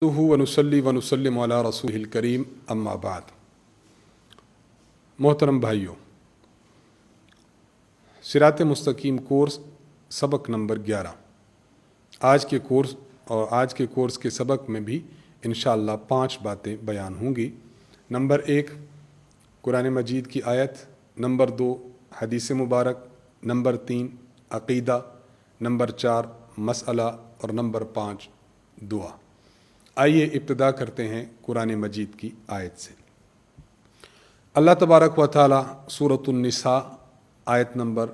ونصلی ونسلم علی رسول الکریم اما بعد۔ محترم بھائیوں، صراط مستقیم کورس سبق نمبر 11 آج کے کورس کے سبق میں بھی انشاءاللہ 5 باتیں بیان ہوں گی۔ نمبر 1 قرآن مجید کی آیت، نمبر 2 حدیث مبارک، نمبر 3 عقیدہ، نمبر 4 مسئلہ اور نمبر 5 دعا۔ آئیے ابتدا کرتے ہیں قرآن مجید کی آیت سے۔ اللہ تبارک و تعالی سورۃ النساء آیت نمبر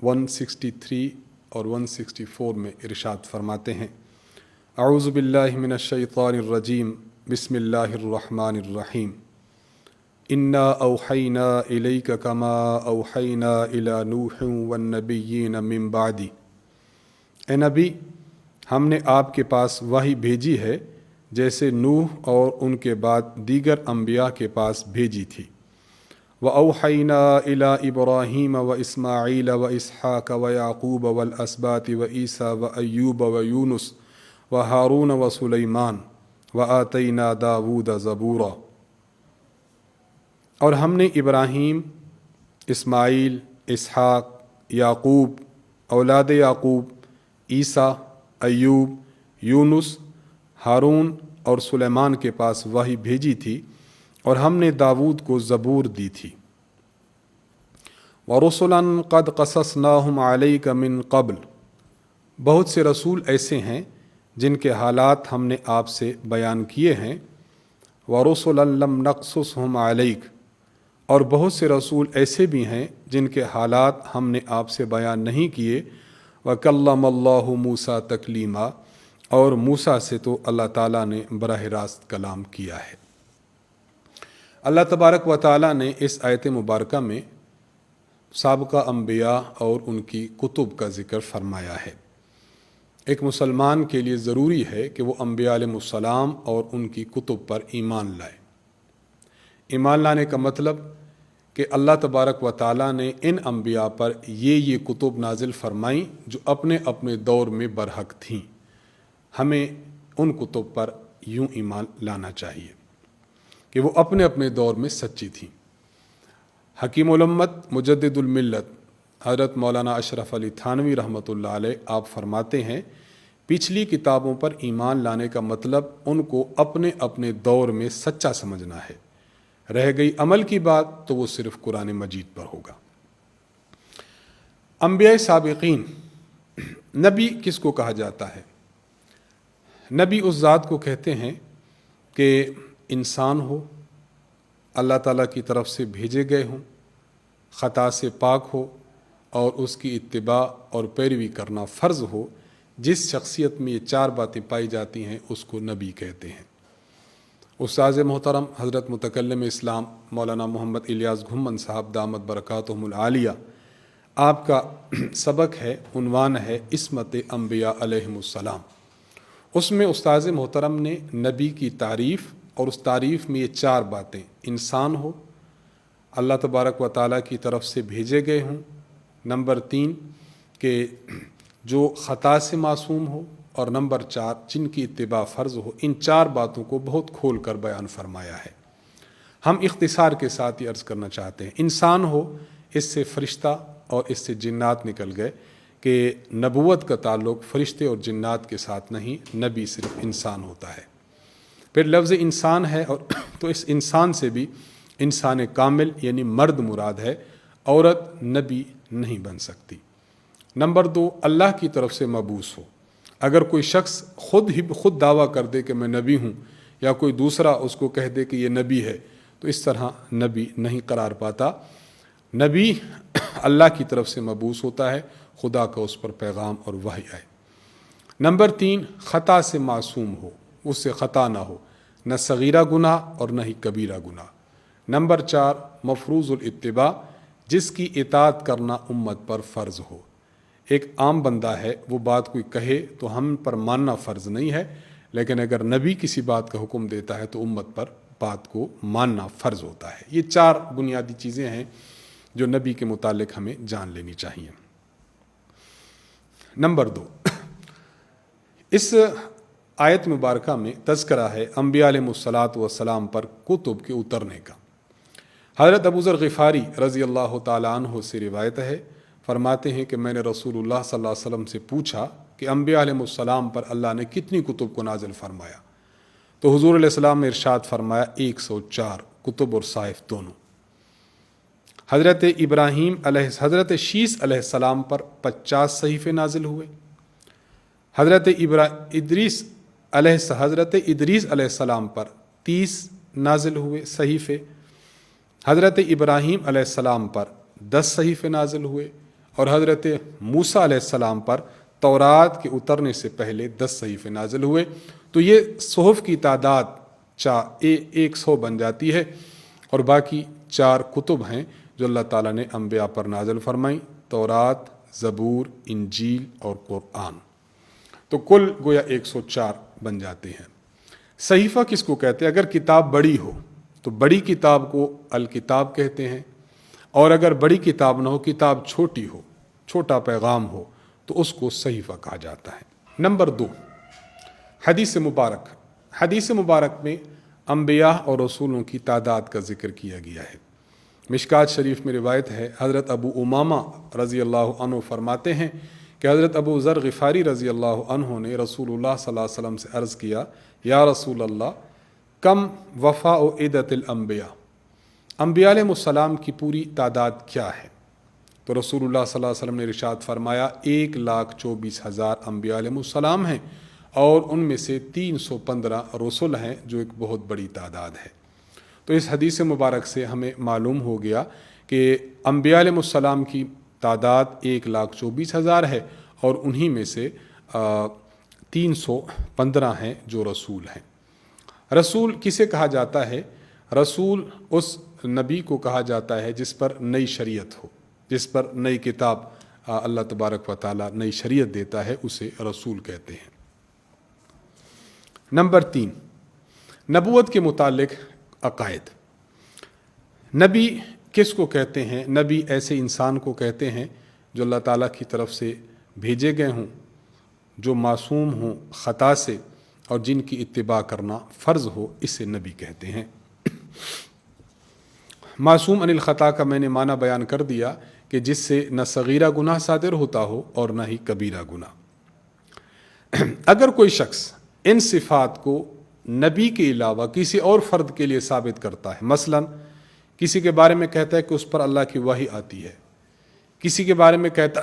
163 اور 164 میں ارشاد فرماتے ہیں، اعوذ باللہ من الشیطان الرجیم، بسم اللہ الرحمن الرحیم، انا اوحینا الیک کما اوحینا الی نوح والنبیین من بعدی۔ اے نبی، ہم نے آپ کے پاس وحی بھیجی ہے جیسے نوح اور ان کے بعد دیگر انبیاء کے پاس بھیجی تھی۔ وَأَوْحَيْنَا إِلَىٰ إِبْرَاهِيمَ وَإِسْمَاعِيلَ وَإِسْحَاقَ وَيَعْقُوبَ وَالْأَسْبَاطِ وَعِيسَىٰ وَأَيُّوبَ وَيُونُسَ وَهَارُونَ وَسُلَيْمَانَ وَآتَيْنَا دَاوُودَ زَبُورًا۔ اور ہم نے ابراہیم، اسماعیل، اسحاق، یعقوب، اولاد یعقوب، عیسیٰ، ایوب، یونس، ہارون اور سلیمان کے پاس وحی بھیجی تھی، اور ہم نے داود کو زبور دی تھی۔ وَرُسُلًا قَدْ قَصَصْنَاهُمْ عَلَيْكَ مِن قَبْلُ۔ بہت سے رسول ایسے ہیں جن کے حالات ہم نے آپ سے بیان کیے ہیں۔ وَرُسُلًا لَمْ نَقْصُصْهُمْ عَلَيْكَ، اور بہت سے رسول ایسے بھی ہیں جن کے حالات ہم نے آپ سے بیان نہیں کیے۔ وَكَلَّمَ اللَّهُ مُوسَىٰ تَكْلِيمًا، اور موسیٰ سے تو اللہ تعالیٰ نے براہ راست کلام کیا ہے۔ اللہ تبارک و تعالیٰ نے اس آیت مبارکہ میں سابقہ انبیاء اور ان کی کتب کا ذکر فرمایا ہے۔ ایک مسلمان کے لیے ضروری ہے کہ وہ انبیاء علیہ السلام اور ان کی کتب پر ایمان لائے۔ ایمان لانے کا مطلب کہ اللہ تبارک و تعالیٰ نے ان انبیاء پر یہ کتب نازل فرمائیں جو اپنے اپنے دور میں برحق تھیں۔ ہمیں ان کتب پر یوں ایمان لانا چاہیے کہ وہ اپنے اپنے دور میں سچی تھیں۔ حکیم الامت مجدد الملت حضرت مولانا اشرف علی تھانوی رحمۃ اللہ علیہ آپ فرماتے ہیں، پچھلی کتابوں پر ایمان لانے کا مطلب ان کو اپنے اپنے دور میں سچا سمجھنا ہے۔ رہ گئی عمل کی بات تو وہ صرف قرآن مجید پر ہوگا۔ انبیاء سابقین، نبی کس کو کہا جاتا ہے؟ نبی اس ذات کو کہتے ہیں کہ انسان ہو، اللہ تعالیٰ کی طرف سے بھیجے گئے ہوں، خطا سے پاک ہو اور اس کی اتباع اور پیروی کرنا فرض ہو۔ جس شخصیت میں یہ 4 باتیں پائی جاتی ہیں اس کو نبی کہتے ہیں۔ استاذ محترم حضرت متکلم اسلام مولانا محمد الیاس گھمن صاحب دامت برکاتہم العالیہ، آپ کا سبق ہے، عنوان ہے عصمت انبیاء علیہم السلام۔ اس میں استاذ محترم نے نبی کی تعریف، اور اس تعریف میں یہ 4 باتیں، انسان ہو، اللہ تبارک و تعالیٰ کی طرف سے بھیجے گئے ہوں، نمبر 3 کہ جو خطا سے معصوم ہو، اور نمبر 4 جن کی اتباع فرض ہو۔ ان 4 باتوں کو بہت کھول کر بیان فرمایا ہے۔ ہم اختصار کے ساتھ یہ عرض کرنا چاہتے ہیں، انسان ہو، اس سے فرشتہ اور اس سے جنات نکل گئے کہ نبوت کا تعلق فرشتے اور جنات کے ساتھ نہیں، نبی صرف انسان ہوتا ہے۔ پھر لفظ انسان ہے، اور تو اس انسان سے بھی انسان کامل یعنی مرد مراد ہے، عورت نبی نہیں بن سکتی۔ نمبر 2 اللہ کی طرف سے مبعوث ہو۔ اگر کوئی شخص خود دعویٰ کر دے کہ میں نبی ہوں، یا کوئی دوسرا اس کو کہہ دے کہ یہ نبی ہے، تو اس طرح نبی نہیں قرار پاتا۔ نبی اللہ کی طرف سے مبعوث ہوتا ہے، خدا کا اس پر پیغام اور وحی آئے۔ نمبر 3 خطا سے معصوم ہو، اس سے خطا نہ ہو، نہ صغیرہ گناہ اور نہ ہی کبیرہ گناہ۔ نمبر 4 مفروض الاتباع، جس کی اطاعت کرنا امت پر فرض ہو۔ ایک عام بندہ ہے، وہ بات کوئی کہے تو ہم پر ماننا فرض نہیں ہے، لیکن اگر نبی کسی بات کا حکم دیتا ہے تو امت پر بات کو ماننا فرض ہوتا ہے۔ یہ 4 بنیادی چیزیں ہیں جو نبی کے متعلق ہمیں جان لینی چاہیے۔ نمبر 2 اس آیت مبارکہ میں تذکرہ ہے انبیاء علیہ الصلاۃ والسلام پر کتب کے اترنے کا۔ حضرت ابو ذر غفاری رضی اللہ تعالیٰ عنہ سے روایت ہے، فرماتے ہیں کہ میں نے رسول اللہ صلی اللہ علیہ وسلم سے پوچھا کہ انبیاء علیہ السلام پر اللہ نے کتنی کتب کو نازل فرمایا؟ تو حضور علیہ السلام نے ارشاد فرمایا 104 کتب اور صحائف دونوں۔ حضرت شیس علیہ السلام پر 50 صحیفے نازل ہوئے۔ حضرت ادریس علیہ السلام پر 30 نازل ہوئے صحیفے۔ حضرت ابراہیم علیہ السلام پر 10 صحیفے نازل ہوئے، اور حضرت موسیٰ علیہ السلام پر تورات کے اترنے سے پہلے 10 صحیفے نازل ہوئے۔ تو یہ صحف کی تعداد 100 بن جاتی ہے، اور باقی 4 کتب ہیں جو اللہ تعالیٰ نے انبیاء پر نازل فرمائیں، تورات، زبور، انجیل اور قرآن۔ تو کل گویا 104 بن جاتے ہیں۔ صحیفہ کس کو کہتے ہیں؟ اگر کتاب بڑی ہو تو بڑی کتاب کو الکتاب کہتے ہیں، اور اگر بڑی کتاب نہ ہو، کتاب چھوٹی ہو، چھوٹا پیغام ہو، تو اس کو صحیفہ کہا جاتا ہے۔ نمبر 2، حدیث مبارک۔ حدیث مبارک میں انبیاء اور رسولوں کی تعداد کا ذکر کیا گیا ہے۔ مشکات شریف میں روایت ہے، حضرت ابو امامہ رضی اللہ عنہ فرماتے ہیں کہ حضرت ابو ذر غفاری رضی اللہ عنہ نے رسول اللہ صلی اللہ علیہ وسلم سے عرض کیا، یا رسول اللہ، کم وفاء و عدت الانبیاء، انبیاء علیہ السلام کی پوری تعداد کیا ہے؟ تو رسول اللہ صلی اللہ علیہ وسلم نے ارشاد فرمایا 1,24,000 انبیاء علیہ السلام ہیں، اور ان میں سے 315 رسول ہیں، جو ایک بہت بڑی تعداد ہے۔ تو اس حدیث مبارک سے ہمیں معلوم ہو گیا کہ انبیاء علیہ السلام کی تعداد 1,24,000 ہے، اور انہی میں سے 315 ہیں جو رسول ہیں۔ رسول کسے کہا جاتا ہے؟ رسول اس نبی کو کہا جاتا ہے جس پر نئی شریعت ہو، جس پر نئی کتاب اللہ تبارک و تعالیٰ نئی شریعت دیتا ہے، اسے رسول کہتے ہیں۔ نمبر 3، نبوت کے متعلق عقائد۔ نبی کس کو کہتے ہیں؟ نبی ایسے انسان کو کہتے ہیں جو اللہ تعالیٰ کی طرف سے بھیجے گئے ہوں، جو معصوم ہوں خطا سے، اور جن کی اتباع کرنا فرض ہو، اسے نبی کہتے ہیں۔ معصوم عن الخطا کا میں نے معنی بیان کر دیا کہ جس سے نہ صغیرہ گناہ صادر ہوتا ہو اور نہ ہی کبیرہ گناہ۔ اگر کوئی شخص ان صفات کو نبی کے علاوہ کسی اور فرد کے لیے ثابت کرتا ہے، مثلا کسی کے بارے میں کہتا ہے کہ اس پر اللہ کی وحی آتی ہے، کسی کے بارے میں کہتا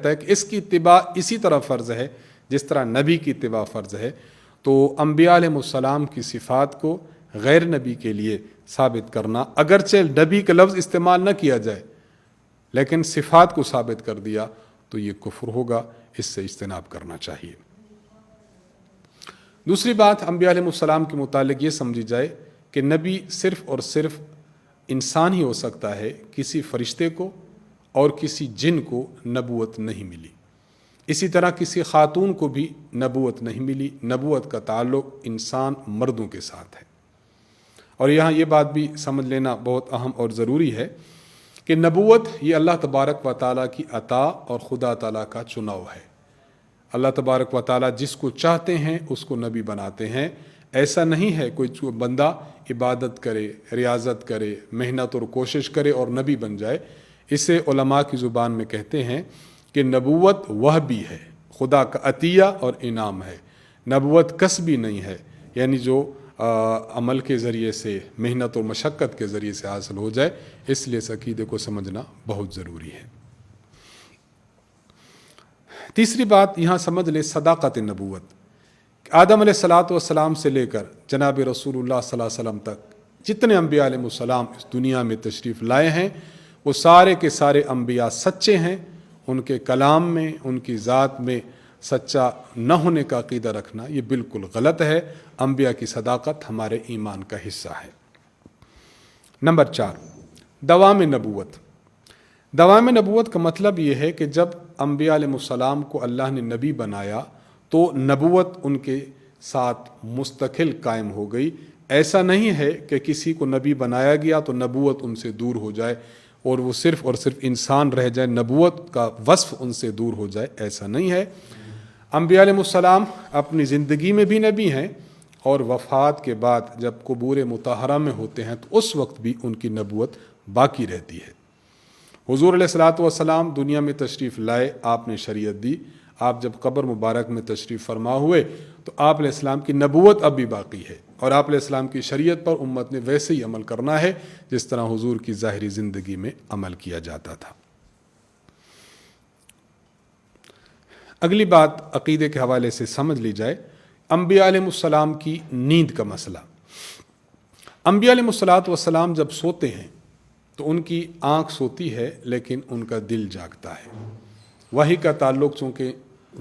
ہے کہ اس کی اتباع اسی طرح فرض ہے جس طرح نبی کی اتباع فرض ہے، تو انبیاء علیہ السلام کی صفات کو غیر نبی کے لیے ثابت کرنا، اگرچہ نبی کا لفظ استعمال نہ کیا جائے لیکن صفات کو ثابت کر دیا، تو یہ کفر ہوگا، اس سے اجتناب کرنا چاہیے۔ دوسری بات انبیاء علیہ السلام کے متعلق یہ سمجھی جائے کہ نبی صرف اور صرف انسان ہی ہو سکتا ہے، کسی فرشتے کو اور کسی جن کو نبوت نہیں ملی۔ اسی طرح کسی خاتون کو بھی نبوت نہیں ملی، نبوت کا تعلق انسان مردوں کے ساتھ ہے۔ اور یہاں یہ بات بھی سمجھ لینا بہت اہم اور ضروری ہے کہ نبوت یہ اللہ تبارک و تعالیٰ کی عطا اور خدا تعالیٰ کا چناؤ ہے۔ اللہ تبارک و تعالیٰ جس کو چاہتے ہیں اس کو نبی بناتے ہیں۔ ایسا نہیں ہے کوئی بندہ عبادت کرے، ریاضت کرے، محنت اور کوشش کرے اور نبی بن جائے۔ اسے علماء کی زبان میں کہتے ہیں کہ نبوت وہبی ہے، خدا کا عطیہ اور انعام ہے، نبوت کسبی نہیں ہے، یعنی جو عمل کے ذریعے سے، محنت اور مشقت کے ذریعے سے حاصل ہو جائے۔ اس لیے اس عقیدے کو سمجھنا بہت ضروری ہے۔ تیسری بات یہاں سمجھ لے صداقت نبوت۔ آدم علیہ السلام سے لے کر جناب رسول اللہ صلی اللہ علیہ وسلم تک جتنے انبیاء علیہ السلام اس دنیا میں تشریف لائے ہیں، وہ سارے کے سارے انبیاء سچے ہیں۔ ان کے کلام میں، ان کی ذات میں سچا نہ ہونے کا عقیدہ رکھنا یہ بالکل غلط ہے۔ انبیاء کی صداقت ہمارے ایمان کا حصہ ہے۔ نمبر 4، دوام نبوت۔ دوام نبوت کا مطلب یہ ہے کہ جب انبیاء علیہ السلام کو اللہ نے نبی بنایا تو نبوت ان کے ساتھ مستقل قائم ہو گئی۔ ایسا نہیں ہے کہ کسی کو نبی بنایا گیا تو نبوت ان سے دور ہو جائے اور وہ صرف اور صرف انسان رہ جائے، نبوت کا وصف ان سے دور ہو جائے، ایسا نہیں ہے۔ انبیاء علیہ السلام اپنی زندگی میں بھی نبی ہیں اور وفات کے بعد جب قبور مطہرہ میں ہوتے ہیں تو اس وقت بھی ان کی نبوت باقی رہتی ہے۔ حضور علیہ الصلوۃ والسلام دنیا میں تشریف لائے، آپ نے شریعت دی، آپ جب قبر مبارک میں تشریف فرما ہوئے تو آپ علیہ السلام کی نبوت اب بھی باقی ہے، اور آپ علیہ السلام کی شریعت پر امت نے ویسے ہی عمل کرنا ہے جس طرح حضور کی ظاہری زندگی میں عمل کیا جاتا تھا۔ اگلی بات عقیدے کے حوالے سے سمجھ لی جائے، انبیاء علیہ السلام کی نیند کا مسئلہ۔ انبیاء علیہ الصلوۃ والسلام جب سوتے ہیں تو ان کی آنکھ سوتی ہے لیکن ان کا دل جاگتا ہے۔ وحی کا تعلق چونکہ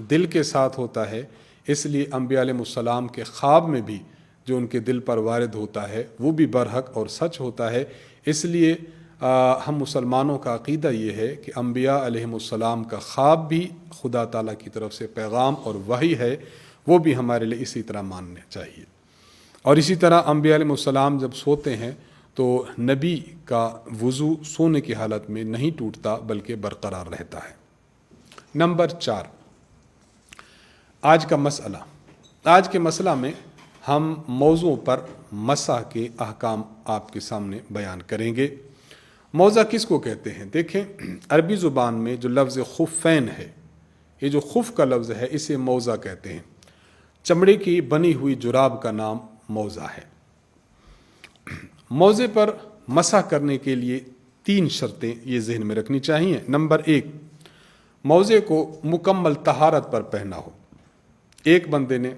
دل کے ساتھ ہوتا ہے، اس لیے انبیاء علیہ السلام کے خواب میں بھی جو ان کے دل پر وارد ہوتا ہے وہ بھی برحق اور سچ ہوتا ہے۔ اس لیے ہم مسلمانوں کا عقیدہ یہ ہے کہ انبیاء علیہ السلام کا خواب بھی خدا تعالیٰ کی طرف سے پیغام اور وحی ہے، وہ بھی ہمارے لیے اسی طرح ماننے چاہیے۔ اور اسی طرح انبیاء علیہ السلام جب سوتے ہیں تو نبی کا وضو سونے کی حالت میں نہیں ٹوٹتا بلکہ برقرار رہتا ہے۔ نمبر 4، آج کا مسئلہ۔ آج کے مسئلہ میں ہم موضوع پر مسح کے احکام آپ کے سامنے بیان کریں گے۔ موضع کس کو کہتے ہیں؟ دیکھیں، عربی زبان میں جو لفظ خفین ہے، یہ جو خف کا لفظ ہے اسے موضع کہتے ہیں۔ چمڑے کی بنی ہوئی جراب کا نام موضع ہے۔ موضع پر مسح کرنے کے لیے 3 شرطیں یہ ذہن میں رکھنی چاہیے۔ نمبر 1، موضع کو مکمل طہارت پر پہنا ہو۔ ایک بندے نے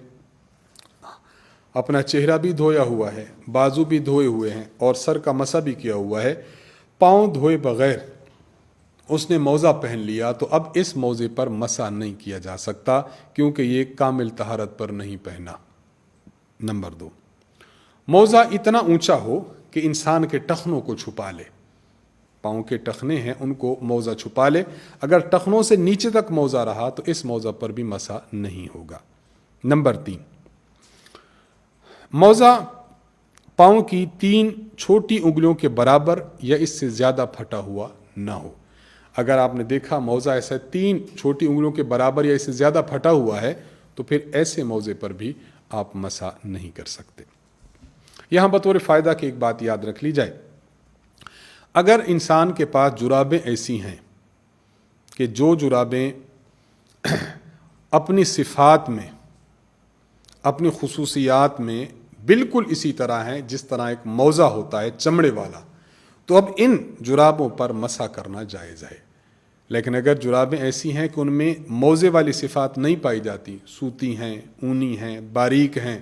اپنا چہرہ بھی دھویا ہوا ہے، بازو بھی دھوئے ہوئے ہیں اور سر کا مسح بھی کیا ہوا ہے، پاؤں دھوئے بغیر اس نے موزہ پہن لیا تو اب اس موزے پر مسح نہیں کیا جا سکتا کیونکہ یہ کامل طہارت پر نہیں پہنا۔ نمبر 2، موزہ اتنا اونچا ہو کہ انسان کے ٹخنوں کو چھپا لے۔ پاؤں کے ٹخنے ہیں ان کو موزہ چھپا لے، اگر ٹخنوں سے نیچے تک موزہ رہا تو اس موزہ پر بھی مسح نہیں ہوگا۔ نمبر 3، موزہ پاؤں کی 3 چھوٹی انگلیوں کے برابر یا اس سے زیادہ پھٹا ہوا نہ ہو۔ اگر آپ نے دیکھا موزہ ایسا 3 چھوٹی انگلیوں کے برابر یا اس سے زیادہ پھٹا ہوا ہے تو پھر ایسے موزے پر بھی آپ مسح نہیں کر سکتے۔ یہاں بطور فائدہ کی ایک بات یاد رکھ لی جائے، اگر انسان کے پاس جرابیں ایسی ہیں کہ جو جرابیں اپنی صفات میں، اپنی خصوصیات میں بالکل اسی طرح ہیں جس طرح ایک موزہ ہوتا ہے چمڑے والا، تو اب ان جرابوں پر مسح کرنا جائز ہے۔ لیکن اگر جرابیں ایسی ہیں کہ ان میں موزے والی صفات نہیں پائی جاتی، سوتی ہیں، اونی ہیں، باریک ہیں،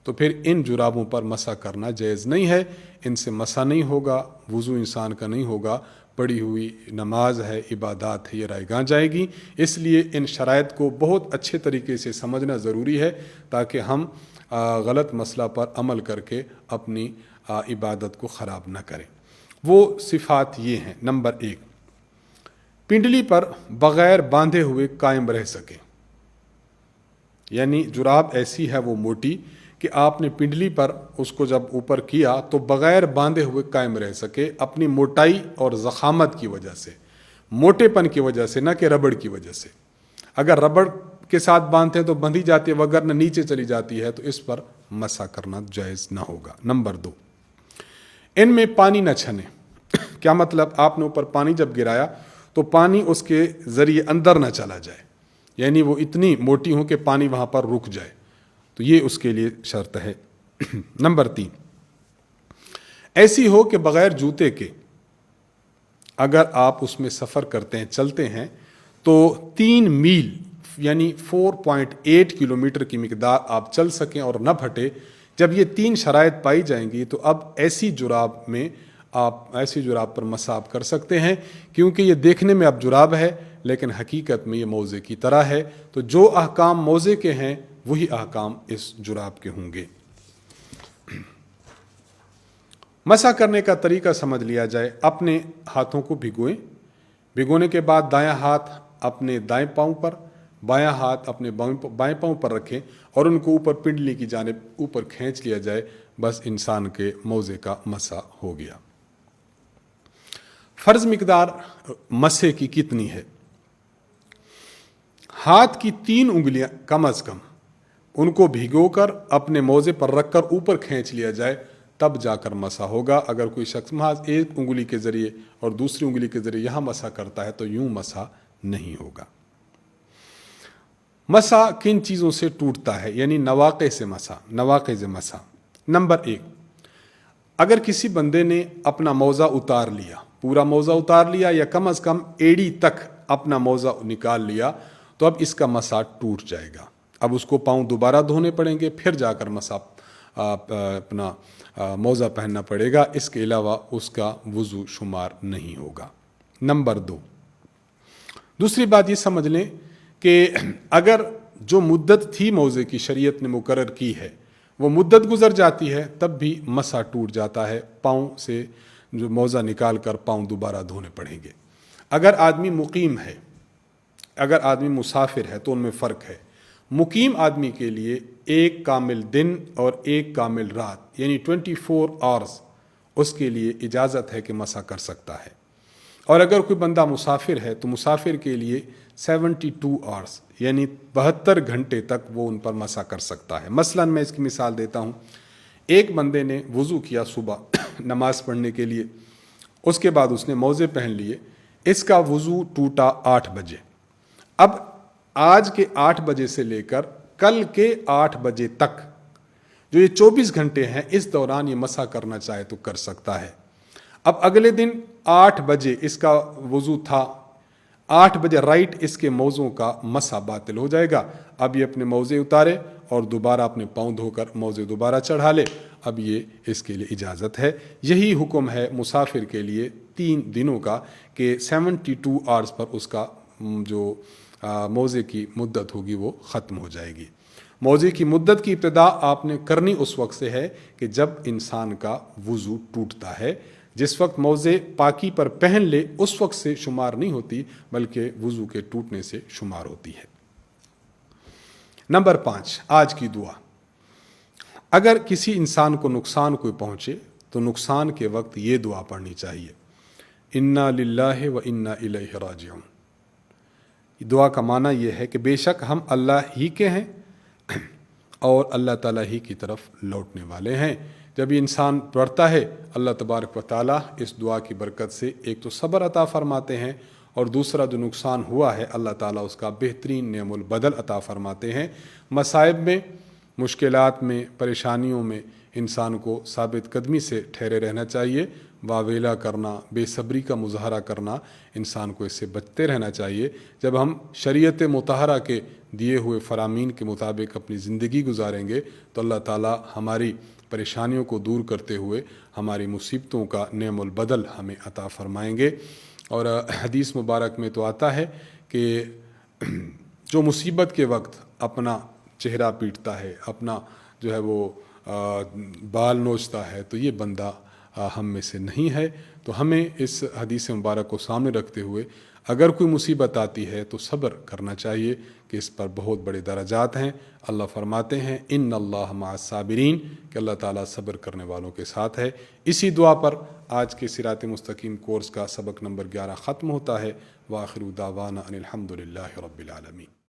تو پھر ان جرابوں پر مسح کرنا جائز نہیں ہے، ان سے مسح نہیں ہوگا، وضو انسان کا نہیں ہوگا، پڑھی ہوئی نماز ہے، عبادات ہے، یہ رائے گاں جائے گی۔ اس لیے ان شرائط کو بہت اچھے طریقے سے سمجھنا ضروری ہے تاکہ ہم غلط مسئلہ پر عمل کر کے اپنی عبادت کو خراب نہ کریں۔ وہ صفات یہ ہیں۔ نمبر 1، پنڈلی پر بغیر باندھے ہوئے قائم رہ سکے، یعنی جراب ایسی ہے وہ موٹی کہ آپ نے پنڈلی پر اس کو جب اوپر کیا تو بغیر باندھے ہوئے قائم رہ سکے، اپنی موٹائی اور ضخامت کی وجہ سے، موٹے پن کی وجہ سے، نہ کہ ربڑ کی وجہ سے۔ اگر ربڑ کے ساتھ باندھتے ہیں تو بندھی جاتی ہے، وگرنہ نیچے چلی جاتی ہے، تو اس پر مسح کرنا جائز نہ ہوگا۔ نمبر 2، ان میں پانی نہ چھنے۔ کیا مطلب؟ آپ نے اوپر پانی جب گرایا تو پانی اس کے ذریعے اندر نہ چلا جائے، یعنی وہ اتنی موٹی ہو کہ پانی وہاں پر رک جائے، تو یہ اس کے لیے شرط ہے۔ نمبر 3، ایسی ہو کہ بغیر جوتے کے اگر آپ اس میں سفر کرتے ہیں، چلتے ہیں، تو 3 میل یعنی 4.8 کلومیٹر کی مقدار آپ چل سکیں اور نہ پھٹے۔ جب یہ 3 شرائط پائی جائیں گی تو اب ایسی جراب پر مسح آپ کر سکتے ہیں، کیونکہ یہ دیکھنے میں اب جراب ہے لیکن حقیقت میں یہ موزے کی طرح ہے، تو جو احکام موزے کے ہیں وہی احکام اس جراب کے ہوں گے۔ مسح کرنے کا طریقہ سمجھ لیا جائے۔ اپنے ہاتھوں کو بھگوئیں، بھگونے کے بعد دایاں ہاتھ اپنے دائیں پاؤں پر، بایاں ہاتھ اپنے بائیں پاؤں پر رکھیں اور ان کو اوپر پنڈلی کی جانب اوپر کھینچ لیا جائے، بس انسان کے موزے کا مسح ہو گیا۔ فرض مقدار مسح کی کتنی ہے؟ ہاتھ کی 3 انگلیاں کم از کم ان کو بھگو کر اپنے موزے پر رکھ کر اوپر کھینچ لیا جائے، تب جا کر مسح ہوگا۔ اگر کوئی شخص محض ایک انگلی کے ذریعے اور دوسری انگلی کے ذریعے یہاں مسح کرتا ہے تو یوں مسح نہیں ہوگا۔ مسح کن چیزوں سے ٹوٹتا ہے، یعنی نواقع سے مسح، نواقض مسح۔ نمبر 1، اگر کسی بندے نے اپنا موزہ اتار لیا، پورا موزہ اتار لیا یا کم از کم ایڑی تک اپنا موزہ نکال لیا، تو اب اس کا مسح ٹوٹ جائے گا۔ اب اس کو پاؤں دوبارہ دھونے پڑیں گے، پھر جا کر مسح اپنا موزہ پہننا پڑے گا، اس کے علاوہ اس کا وضو شمار نہیں ہوگا۔ نمبر 2، دوسری بات یہ سمجھ لیں کہ اگر جو مدت تھی موزے کی شریعت نے مقرر کی ہے وہ مدت گزر جاتی ہے، تب بھی مسح ٹوٹ جاتا ہے، پاؤں سے جو موزہ نکال کر پاؤں دوبارہ دھونے پڑیں گے۔ اگر آدمی مقیم ہے، اگر آدمی مسافر ہے تو ان میں فرق ہے۔ مقیم آدمی کے لیے 1 کامل دن اور 1 کامل رات، یعنی 24 آورز اس کے لیے اجازت ہے کہ مسح کر سکتا ہے۔ اور اگر کوئی بندہ مسافر ہے تو مسافر کے لیے 72 آورز، یعنی 72 گھنٹے تک وہ ان پر مسح کر سکتا ہے۔ مثلا میں اس کی مثال دیتا ہوں، ایک بندے نے وضو کیا صبح نماز پڑھنے کے لیے، اس کے بعد اس نے موزے پہن لیے، اس کا وضو ٹوٹا 8 بجے۔ اب آج کے 8 بجے سے لے کر کل کے 8 بجے تک جو یہ 24 گھنٹے ہیں، اس دوران یہ مسح کرنا چاہے تو کر سکتا ہے۔ اب اگلے دن 8 بجے اس کا وضو تھا، 8 بجے رائٹ اس کے موزوں کا مسح باطل ہو جائے گا۔ اب یہ اپنے موزے اتارے اور دوبارہ اپنے پاؤں دھو کر موزے دوبارہ چڑھا لے، اب یہ اس کے لیے اجازت ہے۔ یہی حکم ہے مسافر کے لیے 3 دنوں کا کہ 72 آورز پر اس کا جو موزے کی مدت ہوگی وہ ختم ہو جائے گی۔ موزے کی مدت کی ابتدا آپ نے کرنی اس وقت سے ہے کہ جب انسان کا وضو ٹوٹتا ہے۔ جس وقت موزے پاکی پر پہن لے اس وقت سے شمار نہیں ہوتی، بلکہ وضو کے ٹوٹنے سے شمار ہوتی ہے۔ نمبر 5، آج کی دعا۔ اگر کسی انسان کو نقصان کوئی پہنچے تو نقصان کے وقت یہ دعا پڑھنی چاہیے، انا للہ و انا الیہ راجعون۔ دعا کا معنی یہ ہے کہ بے شک ہم اللہ ہی کے ہیں اور اللہ تعالیٰ ہی کی طرف لوٹنے والے ہیں۔ جب یہ انسان پڑھتا ہے، اللہ تبارک و تعالیٰ اس دعا کی برکت سے ایک تو صبر عطا فرماتے ہیں، اور دوسرا جو نقصان ہوا ہے اللہ تعالیٰ اس کا بہترین نعم البدل عطا فرماتے ہیں۔ مصائب میں، مشکلات میں، پریشانیوں میں انسان کو ثابت قدمی سے ٹھہرے رہنا چاہیے۔ واویلا کرنا، بے صبری کا مظاہرہ کرنا، انسان کو اس سے بچتے رہنا چاہیے۔ جب ہم شریعت مطہرہ کے دیے ہوئے فرامین کے مطابق اپنی زندگی گزاریں گے تو اللہ تعالیٰ ہماری پریشانیوں کو دور کرتے ہوئے ہماری مصیبتوں کا نعم البدل ہمیں عطا فرمائیں گے۔ اور حدیث مبارک میں تو آتا ہے کہ جو مصیبت کے وقت اپنا چہرہ پیٹتا ہے، اپنا جو ہے وہ بال نوچتا ہے، تو یہ بندہ ہم میں سے نہیں ہے۔ تو ہمیں اس حدیث مبارک کو سامنے رکھتے ہوئے اگر کوئی مصیبت آتی ہے تو صبر کرنا چاہیے کہ اس پر بہت بڑے درجات ہیں۔ اللہ فرماتے ہیں ان اللہ مع الصابرین، کہ اللہ تعالیٰ صبر کرنے والوں کے ساتھ ہے۔ اسی دعا پر آج کے صراط مستقیم کورس کا سبق نمبر 11 ختم ہوتا ہے۔ وآخر دعوانا ان الحمد للہ رب العالمین۔